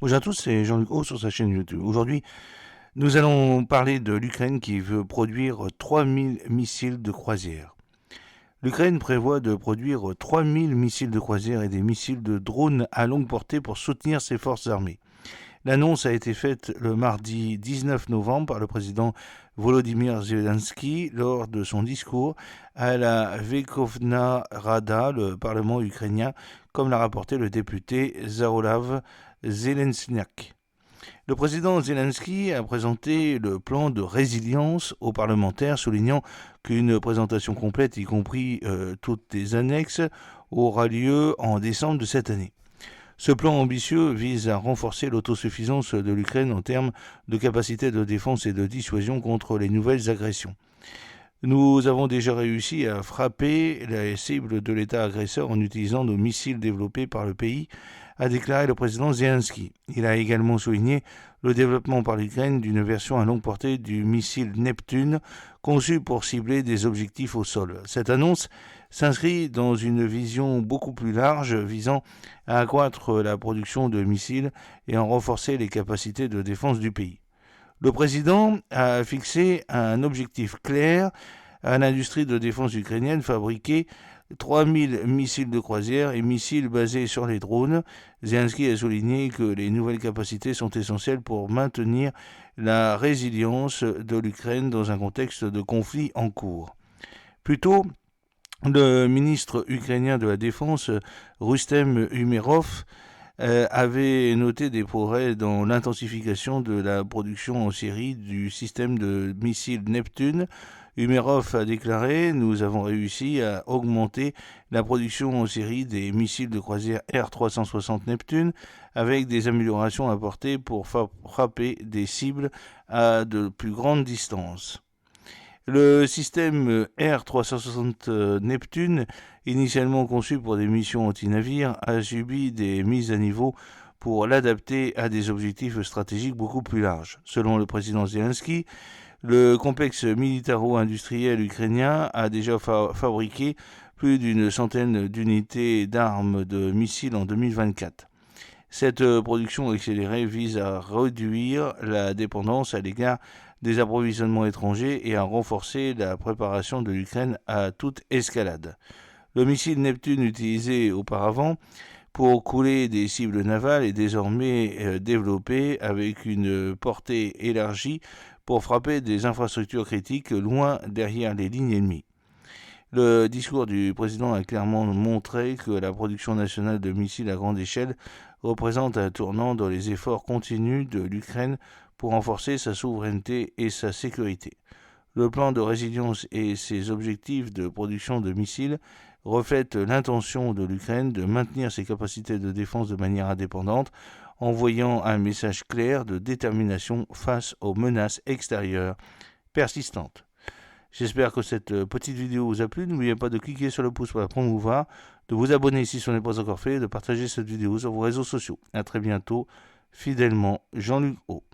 Bonjour à tous, c'est Jean-Luc Haut sur sa chaîne YouTube. Aujourd'hui, nous allons parler de l'Ukraine qui veut produire 3000 missiles de croisière. L'Ukraine prévoit de produire 3000 missiles de croisière et des missiles de drones à longue portée pour soutenir ses forces armées. L'annonce a été faite le mardi 19 novembre par le président Volodymyr Zelensky lors de son discours à la Verkhovna Rada, le parlement ukrainien, comme l'a rapporté le député Zaroslav Zelensky. Le président Zelensky a présenté le plan de résilience aux parlementaires, soulignant qu'une présentation complète, y compris toutes les annexes, aura lieu en décembre de cette année. Ce plan ambitieux vise à renforcer l'autosuffisance de l'Ukraine en termes de capacité de défense et de dissuasion contre les nouvelles agressions. Nous avons déjà réussi à frapper les cibles de l'État agresseur en utilisant nos missiles développés par le pays, a déclaré le président Zelensky. Il a également souligné le développement par l'Ukraine d'une version à longue portée du missile Neptune, conçu pour cibler des objectifs au sol. Cette annonce s'inscrit dans une vision beaucoup plus large visant à accroître la production de missiles et à renforcer les capacités de défense du pays. Le président a fixé un objectif clair à l'industrie de défense ukrainienne, fabriquer 3000 missiles de croisière et missiles basés sur les drones. Zelensky a souligné que les nouvelles capacités sont essentielles pour maintenir la résilience de l'Ukraine dans un contexte de conflit en cours. Plus tôt, le ministre ukrainien de la Défense, Rustem Umerov, avait noté des progrès dans l'intensification de la production en série du système de missiles Neptune. Umerov a déclaré « Nous avons réussi à augmenter la production en série des missiles de croisière R-360 Neptune avec des améliorations apportées pour frapper des cibles à de plus grandes distances. » Le système R-360 Neptune, initialement conçu pour des missions anti-navires, a subi des mises à niveau pour l'adapter à des objectifs stratégiques beaucoup plus larges. Selon le président Zelensky, le complexe militaro-industriel ukrainien a déjà fabriqué plus d'une centaine d'unités d'armes de missiles en 2024. Cette production accélérée vise à réduire la dépendance à l'égard des approvisionnements étrangers et à renforcer la préparation de l'Ukraine à toute escalade. Le missile Neptune utilisé auparavant pour couler des cibles navales est désormais développé avec une portée élargie pour frapper des infrastructures critiques loin derrière les lignes ennemies. Le discours du président a clairement montré que la production nationale de missiles à grande échelle représente un tournant dans les efforts continus de l'Ukraine pour renforcer sa souveraineté et sa sécurité. Le plan de résilience et ses objectifs de production de missiles reflètent l'intention de l'Ukraine de maintenir ses capacités de défense de manière indépendante, envoyant un message clair de détermination face aux menaces extérieures persistantes. J'espère que cette petite vidéo vous a plu. N'oubliez pas de cliquer sur le pouce pour la promouvoir, de vous abonner si ce n'est pas encore fait, et de partager cette vidéo sur vos réseaux sociaux. A très bientôt, fidèlement, Jean-Luc Haut.